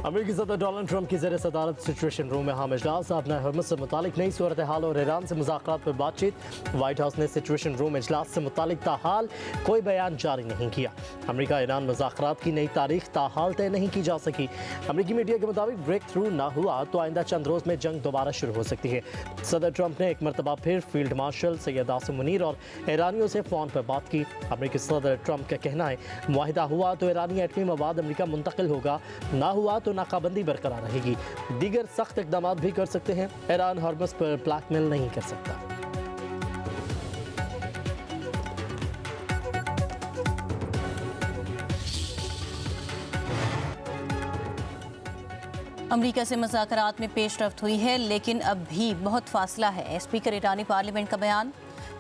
अमेरिकी सदर Donald Trump की ज़ेर सदारत सिचुएशन रूम में हाम इजलास। अपना हरमस से मुतालिक नई सूरत हाल और ईरान से मुज़ाकरात पर बातचीत। वाइट हाउस ने सिचुएशन रूम इजलास से मुतालिक ताहाल कोई बयान जारी नहीं किया। अमेरिका ईरान मुज़ाकरात की नई तारीख ताहाल तय नहीं की जा सकी। अमेरिकी मीडिया के मुताबिक ब्रेक थ्रू ना हुआ तो आइंदा चंद रोज़ में जंग दोबारा शुरू हो सकती है। सदर ट्रंप ने एक मरतबा फिर फील्ड मार्शल सैयद आसिम मुनीर और ईरानियों से फ़ोन पर बात की। अमेरिकी सदर ट्रंप का कहना है मुआहिदा हुआ तो ईरानी एटमी मवाद अमेरिका मुंतकिल होगा, ना हुआ तो नाकाबंदी बरकरार रहेगी। दीगर सख्त इकदाम भी कर सकते हैं। ईरान हॉर्मस पर ब्लैकमेल नहीं कर सकता। अमेरिका से मुज़ाकरात में पेशरफ्त हुई है, लेकिन अब भी बहुत फासला है। स्पीकर ईरानी पार्लियामेंट का बयान,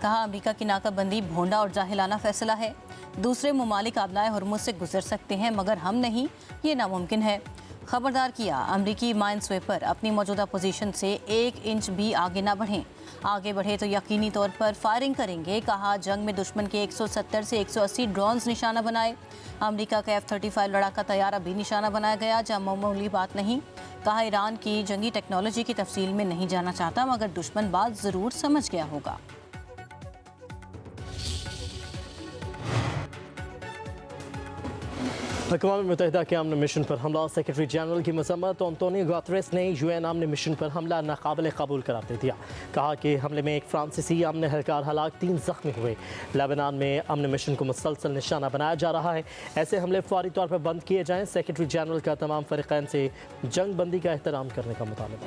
कहा अमेरिका की नाकाबंदी भोंडा और जाहिलाना फैसला है। दूसरे ममालिक आबनाए हुर्मुज़ से गुजर सकते हैं मगर हम नहीं, ये नामुमकिन है। खबरदार किया अमेरिकी माइनस्वेपर अपनी मौजूदा पोजीशन से 1 इंच भी आगे ना बढ़ें। आगे बढ़े तो यकीनी तौर पर फायरिंग करेंगे। कहा जंग में दुश्मन के 170 से 180 ड्रोन्स निशाना बनाए। अमेरिका का F-35 लड़ाका तैयारा भी निशाना बनाया गया, जहाँ मामूली बात नहीं। कहा ईरान की जंगी टेक्नोलॉजी की तफसील में नहीं जाना चाहता मगर दुश्मन बात ज़रूर समझ गया होगा। अक़वाम मुत्तहिदा के अमन मिशन पर हमला, सेक्रेटरी जनरल की मजम्मत। एंटोनियो गुतेरेस ने UN अमन मिशन पर हमला नाकाबिल कबूल करार दे दिया। कहा कि हमले में एक फ्रांसीसी अमन एहलकार हलाक, 3 जख्मी हुए। लेबनान में अमन मिशन को मुसलसल निशाना बनाया जा रहा है। ऐसे हमले फौरी तौर पर बंद किए जाएँ। सेक्रेटरी जनरल का तमाम फरीक़ैन से जंग बंदी का एहतराम करने का मुतालबा।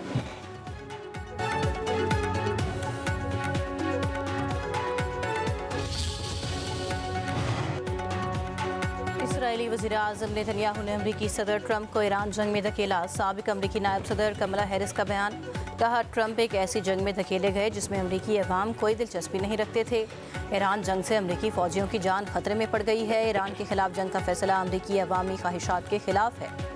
इसराइली वज़ीर-ए-आज़म नेतन्याहू ने अमरीकी सदर ट्रंप को ईरान जंग में धकेला। साबिक अमरीकी नायब सदर कमला हैरिस का बयान, कहा ट्रंप एक ऐसी जंग में धकेले गए जिसमें अमरीकी अवाम कोई दिलचस्पी नहीं रखते थे। ईरान जंग से अमरीकी फ़ौजियों की जान खतरे में पड़ गई है। ईरान के खिलाफ जंग का फैसला अमरीकी अवामी ख्वाहिशात के खिलाफ है।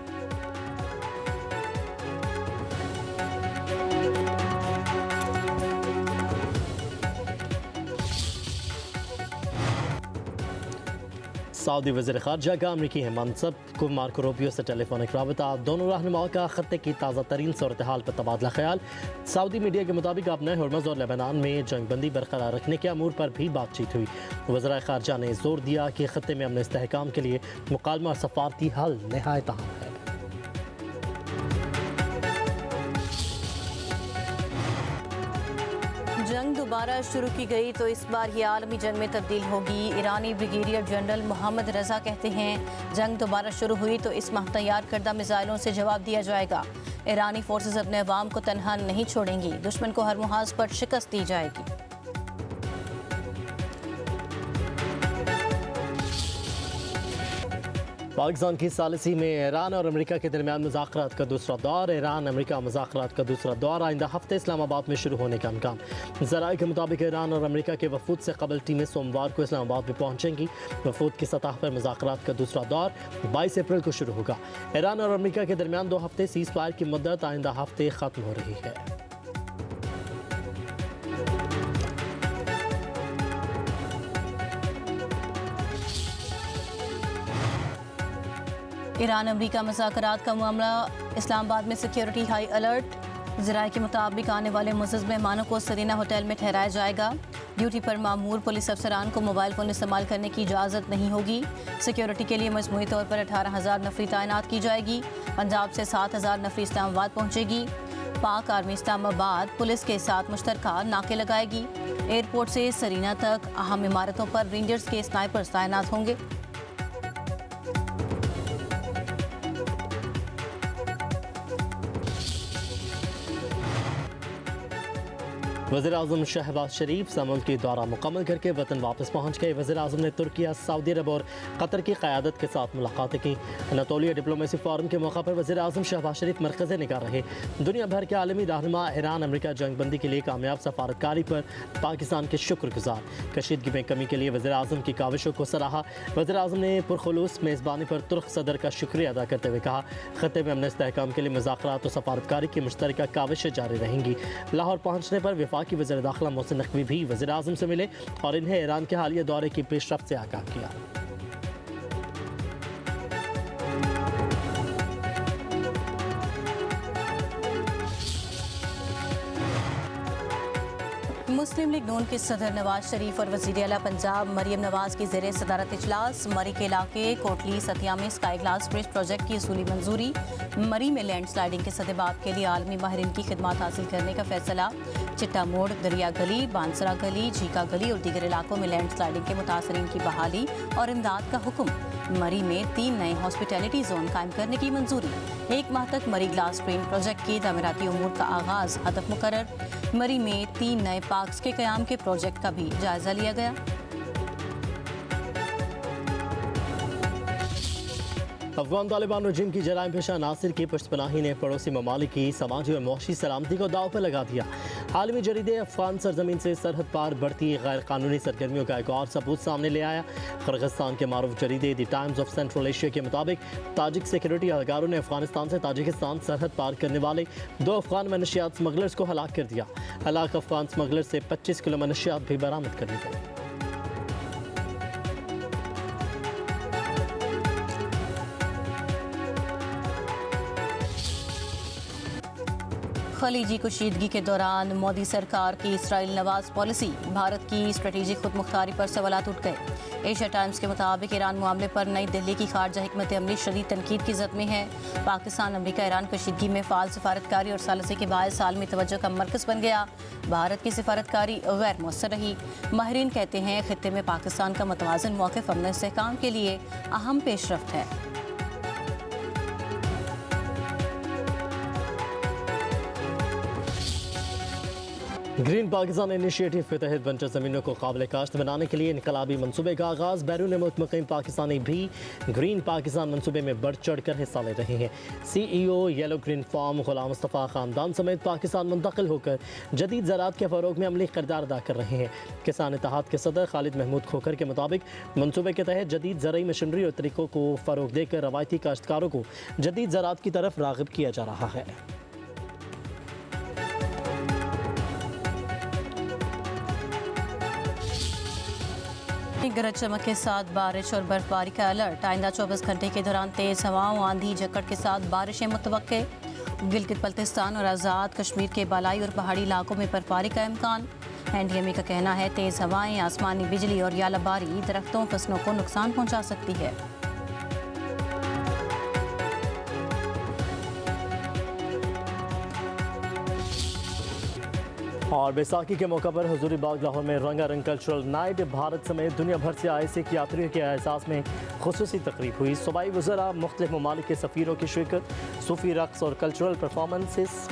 सऊदी वज़ीर ख़ारजा का अमरीकी मनसब को मार्को रूबियो से टेलीफोनिक रबता। दोनों रहनुमाओं का खत्ते की ताज़ा तरीन सूरत हाल पर तबादला ख्याल। सऊदी मीडिया के मुताबिक अपने हुर्मुज़ और लेबनान में जंग बंदी बरकरार रखने के अमूर पर भी बातचीत हुई। वज़ीर ख़ारजा ने जोर दिया कि खत्ते में अमन इस्तेहकाम के लिए मुकालमा और सफारती हल नहायत अहम है। जंग दोबारा शुरू की गई तो इस बार ये आलमी जंग में तब्दील होगी। ईरानी ब्रिगेडियर जनरल मोहम्मद रजा कहते हैं जंग दोबारा शुरू हुई तो इस माह तैयार करदा मिसाइलों से जवाब दिया जाएगा। ईरानी फोर्सेस अपने अवाम को तनहा नहीं छोड़ेंगी। दुश्मन को हर मुहाज पर शिकस्त दी जाएगी। पाकिस्तान की सालिसी में ईरान और अमेरिका के दरमियान मुज़ाकरात का दूसरा दौर। ईरान अमेरिका मुज़ाकरात का दूसरा दौर आइंदा हफ्ते इस्लामाबाद में शुरू होने का इम्कान। ज़राए के मुताबिक ईरान और अमेरिका के वफूद से कबल टीमें सोमवार को इस्लामाबाद में पहुँचेंगी। वफूद की सतह पर मुज़ाकरात का दूसरा दौर 22 अप्रैल को शुरू होगा। ईरान और अमेरिका के दरमियान 2 हफ्ते सीज़ फायर की मुद्दत आइंदा हफ्ते ख़त्म हो रही है। ईरान अमेरिका मुज़ाकरात का मामला, इस्लामाबाद में सिक्योरिटी हाई अलर्ट। ज़राए के मुताबिक आने वाले मुअज़्ज़ज़ मेहमानों को सरीना होटल में ठहराया जाएगा। ड्यूटी पर मामूर पुलिस अफसरान को मोबाइल फ़ोन इस्तेमाल करने की इजाज़त नहीं होगी। सिक्योरिटी के लिए मजमूई तौर पर 18,000 नफरी तैनात की जाएगी। पंजाब से 7,000 नफरी इस्लामाबाद पहुँचेगी। पाक आर्मी इस्लामाबाद पुलिस के साथ मुश्तरका नाके लगाएगी। एयरपोर्ट से सरीना तक अहम इमारतों पर रेंजर्स के स्नाइपर्स तैनात होंगे। वज़ीर-ए-आज़म शहबाज शरीफ समूल की दौरा मुकम्मल करके वतन वापस पहुँच गए। वज़ीर-ए-आज़म ने तुर्किया, सऊदी अरब और कतर की क़यादत के साथ मुलाकातें की। अनातोलिया डिप्लोमेसी फोरम के मौका पर वज़ीर-ए-आज़म शहबाज शरीफ मरकज़ निगार रहे। दुनिया भर के आलमी रहनुमा ईरान अमेरिका जंग बंदी के लिए कामयाब सफारतकारी पर पाकिस्तान के शुक्रगुजार। कशीदगी में कमी के लिए वज़ीर-ए-आज़म की काविशों को सराहा। वज़ीर-ए-आज़म ने पुरखुलूस मेज़बानी पर तुर्क सदर का शुक्रिया अदा करते हुए कहा खत्ते में अमन इस्तेहकाम के लिए मुज़ाकरात और सफारतकारी की मुश्तरका काविशें जारी रहेंगी। लाहौर पहुँचने पर वफाकी वज़ीर दाखिला मोहसिन नकवी भी वज़ीर-ए-आज़म से मिले और इन्हें ईरान के हालिया दौरे की पेशरफ्त से आगाह किया। मुस्लिम लीग नून के सदर नवाज शरीफ और वज़ीर आला पंजाब मरियम नवाज की ज़ेरे सदारत इजलास। मरी के इलाके कोटली सतिया में स्काई ग्लास ब्रिज प्रोजेक्ट की असूली मंजूरी। मरी में लैंड स्लाइडिंग के सद्देबात के लिए आलमी माहिरीन की खिदमत हासिल करने का फैसला। चिट्टा मोड़, दरिया गली, बांसरा गली, झीका गली और दीगर इलाकों में लैंड स्लाइडिंग के मुतासरीन की बहाली और इमदाद का हुक्म। मरी में 3 नए हॉस्पिटैलिटी जोन कायम करने की मंजूरी। 1 माह तक मरी ग्लास ट्रेन प्रोजेक्ट की तामीराती उमूर का आगाज, हदफ मुकर्रर। मरी में 3 नए पार्क्स के क़याम के प्रोजेक्ट का भी जायजा लिया गया। अफगान तालिबान रजीम की जराइम पेशा नासिर की पुश्तपनाही ने पड़ोसी ममालिक की समाजी और मुआशी सलामती को दाव पर लगा दिया। आलमी जरीदे अफगान सरजमीन से सरहद पार बढ़ती गैर कानूनी सरगर्मियों का एक और सबूत सामने ले आया। किर्गिस्तान के मारूफ जरीदे the Times of Central Asia के मुताबिक ताजिक सिक्योरिटी एहलकारों ने अफगानिस्तान से ताजिकिस्तान सरहद पार करने वाले 2 अफगान मनशियात स्मगलर्स को हलाक कर दिया। हलाक अफगान स्मगलर से 25 किलो मनशियात भी बरामद कर ली गई। खलीजी कुशीदगी के दौरान मोदी सरकार की इसराइल नवाज पॉलिसी, भारत की स्ट्रेटेजिक खुद मुख्तारी पर सवालात उठ गए। एशिया टाइम्स के मुताबिक ईरान मामले पर नई दिल्ली की खारजा हिकमत अमली शदीद तनकीद की जद में है। पाकिस्तान अमरीका ईरान कशीदगी में फ़ाल सफारतकारी और सालसी के बायस आलमी तवज्जो का मरकज़ बन गया। भारत की सफारतकारी गैर मौसर रही। माहिरीन कहते हैं खित्ते में पाकिस्तान का मतवाज़न मौक़िफ़ अमन इस्तेहकाम के लिए अहम पेशरफ्त है। ग्रीन पाकिस्तान इनिशिएटिव के तहत बंजर ज़मीनों को काबिल काश्त बनाने के लिए इनकलाबी मनसूबे का आगाज़। बैरून मुल्क मुक़ीम पाकिस्तानी भी ग्रीन पाकिस्तान मनसूबे में बढ़ चढ़ कर हिस्सा ले रहे हैं। CEO येलो ग्रीन फार्म गुलाम मुस्तफ़ा ख़ानदान समेत पाकिस्तान मुंतकिल होकर जदीद ज़राअत के फ़रोग़ में अमली किरदार अदा कर रहे हैं। किसान इत्तेहाद के सदर खालिद महमूद खोखर के मुताबिक मनसूबे के तहत जदीद ज़रई मशीनरी और तरीक़ों को फ़रोग़ देकर रवायती काश्तकारों को जदीद ज़राअत की तरफ राग़िब किया जा रहा है। गरज चमक के साथ बारिश और बर्फबारी का अलर्ट। आइंदा 24 घंटे के दौरान तेज़ हवाओं, आंधी, झक्कड़ के साथ बारिशें मुतवक्के। गिलगित बल्तिस्तान और आज़ाद कश्मीर के बालाई और पहाड़ी इलाकों में बर्फबारी का इम्कान। NDMA का कहना है तेज़ हवाएं, आसमानी बिजली और यालाबारी दरख्तों फसलों को नुकसान पहुँचा सकती है। और बैसाखी के मौका पर हजूरी बाग लाहौर में रंगारंग कल्चरल नाइट। भारत समेत दुनिया भर से आए सिख यात्रियों के एहसास में खुसूसी तकरीब हुई। सूबाई वज़रा, मुख्तलिफ ममालिक के सफ़ीरों की शिरकत, सूफी रक़्स और कल्चरल परफॉर्मेंसेस।